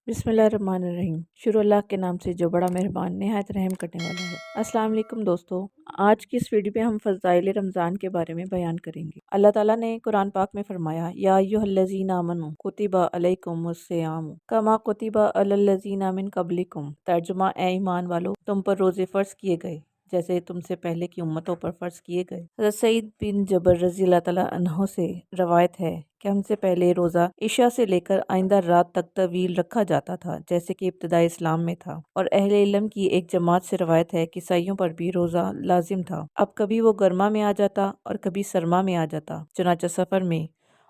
बिस्मिल्लाहिर्रहमानिर्रहीम। शुरू अल्लाह के नाम से जो बड़ा मेहरबान नहायत रहम करने वाला है। अस्सलाम वालेकुम दोस्तों, आज की इस वीडियो में हम फ़ज़ाइल रमज़ान के बारे में बयान करेंगे। अल्लाह ताला ने कुरान पाक में फरमाया, या अय्युहल्लज़ीना आमनू कुतिबा अलैकुमुस्सियाम कमा कुतिबा अलल्लज़ीना मिन क़ब्लिकुम। तर्जुमा, ए ईमान वालो, तुम पर रोज़े फ़र्ज़ किए गए जैसे तुमसे पहले की उम्मतों पर फ़र्ज़ किए गए। हज़रत सईद बिन जबर रज़ी अल्लाह तआला अन्हो से रवायत है कि हमसे पहले रोज़ा इशा से लेकर आइंदा रात तक तवील रखा जाता था, जैसे कि इब्तिदाई इस्लाम में था। और अहले इल्म की एक जमात से रवायत है कि ईसाइयों पर भी रोज़ा लाजिम था। अब कभी वो गर्मा में आ जाता और कभी सरमा में आ जाता। चुनांचे सफ़र में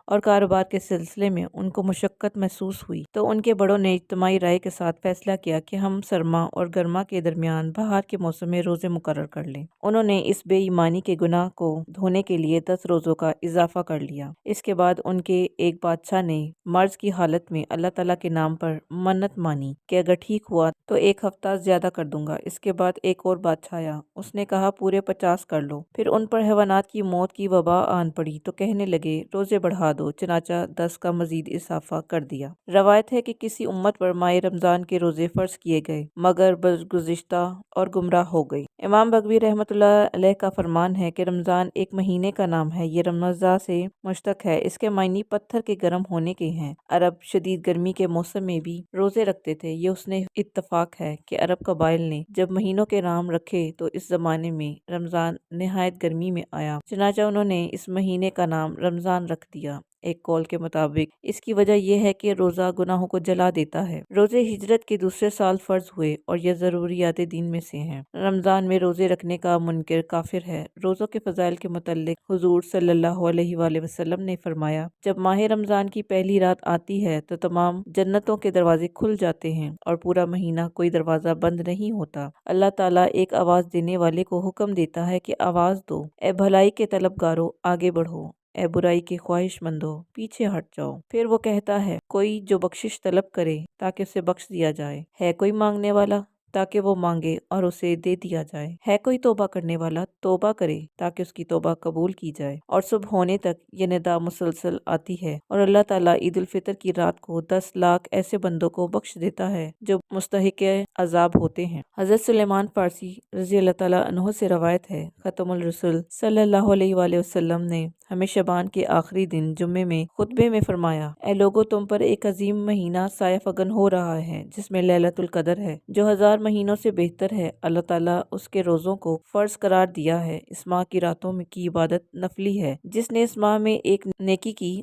और कारोबार के सिलसिले में उनको मुशक्क़त महसूस हुई तो उनके बड़ों ने इज्तिमाई राय के साथ फैसला किया कि हम सरमा और गर्मा के दरमियान बहार के मौसम में रोज़े मुकर्रर कर लें। उन्होंने इस बेईमानी के गुनाह को धोने के लिए 10 रोज़ों का इजाफा कर लिया। इसके बाद उनके एक बादशाह ने मर्ज की हालत में अल्लाह ताला के नाम पर मन्नत मानी कि अगर ठीक हुआ तो 1 हफ्ता ज्यादा कर दूंगा। इसके बाद एक और बादशाह आया, उसने कहा पूरे 50 कर लो। फिर उन पर हैवानात की मौत की वबा आन पड़ी तो कहने लगे रोजे बढ़ा दो। चनाचा 10 का मजीद इजाफा कर दिया। रवायत है कि किसी उम्मत पर माह रमजान के रोजे फर्ज किए गए मगर बदगुज़िश्ता और गुमराह हो गई। इमाम बगवी रहमतुल्लाह अलैह का फरमान है कि रमजान एक महीने का नाम है। ये रमज़ा से मुश्तक है। इसके मायने पत्थर के गर्म होने के हैं। अरब शदीद गर्मी के मौसम में भी रोजे रखते थे। ये उसने इत्तफाक है कि अरब कबाइल ने जब महीनों के नाम रखे तो इस जमाने में रमजान निहायत गर्मी में आया, चनाचा उन्होंने इस महीने का नाम रमजान रख दिया। एक कौल के मुताबिक इसकी वजह यह है कि रोजा गुनाहों को जला देता है। रोजे हिजरत के दूसरे साल फर्ज हुए और यह जरूरियात दीन में से हैं। रमजान में रोजे रखने का मुनकिर काफिर है। रोजों के फजाइल के मुतल्लिक हुजूर सल्लल्लाहु अलैहि वसल्लम ने फरमाया, जब माह रमजान की पहली रात आती है तो तमाम जन्नतों के दरवाजे खुल जाते हैं और पूरा महीना कोई दरवाजा बंद नहीं होता। अल्लाह ताला एक आवाज देने वाले को हुक्म देता है कि आवाज दो, ए भलाई के तलबगारों आगे बढ़ो, ए बुराई के ख्वाहिशमंदों पीछे हट जाओ। फिर वो कहता है, कोई जो बख्शिश तलब करे ताकि उसे बख्श दिया जाए, है कोई मांगने वाला ताकि वो मांगे और उसे दे दिया जाए, है कोई तौबा करने वाला तौबा करे ताकि उसकी तौबा कबूल की जाए। और सुबह होने तक ये निदा मुसलसल आती है और अल्लाह ताला ईद उल फितर की रात को 10 लाख ऐसे बंदों को बख्श देता है जो मुस्तहिक अजाब होते हैं। हजरत सुलेमान फारसी रजी अल्लाह ताला अन्हु से रवायत है, खतमुल रसूल सल्लल्लाहु अलैहि वसल्लम ने हमें शबान के आखिरी दिन जुम्मे में खुतबे में फरमाया, ए लोगो, तुम पर एक अजीम महीना साया फगन हो रहा है जिसमें लैलतुल कदर है, जो 1000 महीनों से बेहतर है। अल्लाह ताला उसके रोजों को फर्ज करार दिया है। इस माह की रातों में की इबादत नफली है। जिसने इस माह में एक नेकी की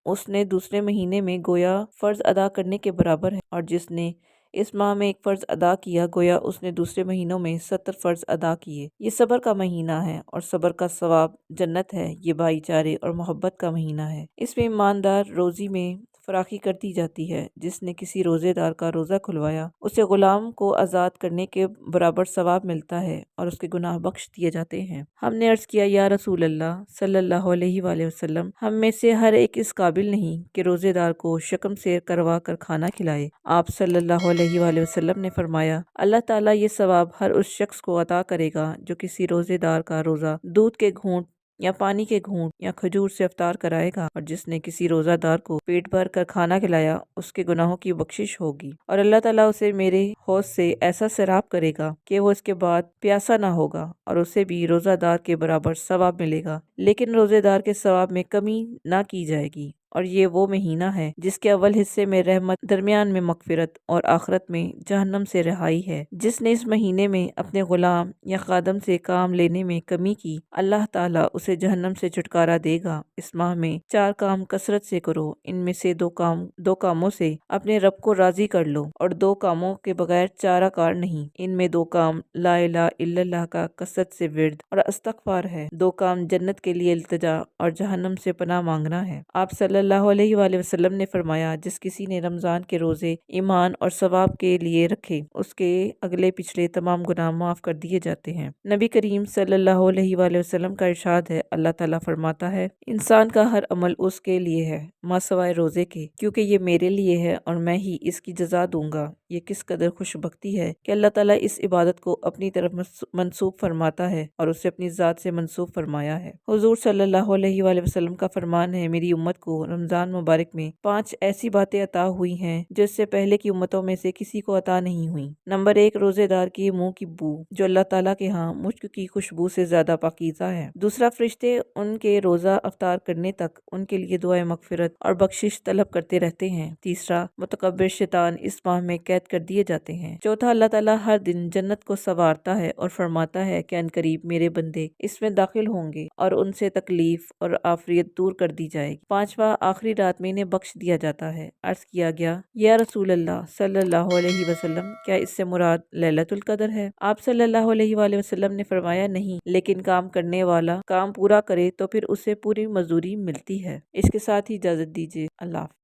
उसने दूसरे महीने में गोया फर्ज अदा करने के बराबर है, और जिसने इस माह में एक फर्ज अदा किया गोया उसने दूसरे महीनों में 70 फर्ज अदा किए। ये सबर का महीना है और सबर का सवाब जन्नत है। ये भाईचारे और मोहब्बत का महीना है। इसमें ईमानदार रोजी में फराखी कर दी जाती है। जिसने किसी रोजेदार का रोजा खुलवाया उसे गुलाम को आज़ाद करने के बराबर सवाब मिलता है और उसके गुनाह बख्श दिए जाते हैं। हमने अर्ज किया, या रसूल अल्लाह सल्लल्लाहु अलैहि वसल्लम, हम में से हर एक इस काबिल नहीं कि रोजेदार को शकम से करवा कर खाना खिलाए। आप सल्लल्लाहु अलैहि वसल्लम ने फरमाया, अल्लाह ताला ये सवाब हर उस शख्स को अता करेगा जो किसी रोजेदार का रोजा दूध के घूंट या पानी के घूंट या खजूर से अफ्तार कराएगा, और जिसने किसी रोजादार को पेट भर कर खाना खिलाया उसके गुनाहों की बख्शिश होगी और अल्लाह ताला उसे मेरे हौज से ऐसा सैराब करेगा कि वो इसके बाद प्यासा ना होगा और उसे भी रोजादार के बराबर सवाब मिलेगा, लेकिन रोजेदार के सवाब में कमी ना की जाएगी। और ये वो महीना है जिसके अव्वल हिस्से में रहमत, दरमियान में मगफिरत और आखिरत में जहन्नम से रिहाई है। जिसने इस महीने में अपने गुलाम या खादम से काम लेने में कमी की, अल्लाह ताला उसे जहन्नम से छुटकारा देगा। इस माह में 4 काम कसरत से करो। इनमें से दो कामों से अपने रब को राजी कर लो और 2 कामों के बगैर चारा कार नहीं। इनमें 2 काम ला इलाहा इल्लल्लाह का कसरत से विर्द और इस्तगफार है। 2 काम जन्नत के लिए इल्तिजा और जहन्नम से पनाह मांगना है। आप सल्लल्लाहु अलैहि वसल्लम ने फरमाया, जिस किसी ने रमजान के रोजे ईमान और सवाब के लिए रखे उसके अगले पिछले तमाम गुनाह माफ कर दिए जाते हैं। नबी करीम सल्लल्लाहु अलैहि वसल्लम का इरशाद है, अल्लाह ताला फरमाता है, इंसान का हर अमल उसके लिए है मासवाए रोजे के, क्योंकि ये मेरे लिए है और मैं ही इसकी जजा दूंगा। ये किस कदर खुशबख्ती है कि अल्लाह ताला इस इबादत को अपनी तरफ मंसूब फरमाता है और उसे अपनी ज़ात से मंसूब फरमाया है। हुजूर सल्लल्लाहु अलैहि वसल्लम का फरमान है, मेरी उम्मत को रमजान मुबारक में 5 ऐसी बातें अता हुई हैं जो इससे पहले की उम्मतों में से किसी को अता नहीं हुई। नंबर 1, रोजेदार की मुंह की बू जो अल्लाह ताला के यहाँ मुश्क की खुशबू से ज्यादा पाकीज़ा है। दूसरा, फरिश्ते उनके रोजा अफ्तार करने तक उनके लिए दुआए मगफिरत और बख्शिश तलब करते रहते हैं। तीसरा, मुतकब्बिर शैतान इस माह में कैद कर दिए जाते हैं। चौथा, अल्लाह ताला हर दिन जन्नत को संवारता है और फरमाता है कि अनकरीब मेरे बंदे इसमें दाखिल होंगे और उनसे तकलीफ और आफियत दूर कर दी जाएगी। पांचवा, आखिरी रात में इन्हें बख्श दिया जाता है। अर्ज किया गया, या रसूल अल्लाह सल्लल्लाहु अलैहि वसल्लम, क्या इससे मुराद लैलतुल कदर है? आप सल्लल्लाहु अलैहि वसल्लम ने फरमाया, नहीं, लेकिन काम करने वाला काम पूरा करे तो फिर उसे पूरी मजदूरी मिलती है। इसके साथ ही इजाजत दीजिए। अल्लाह।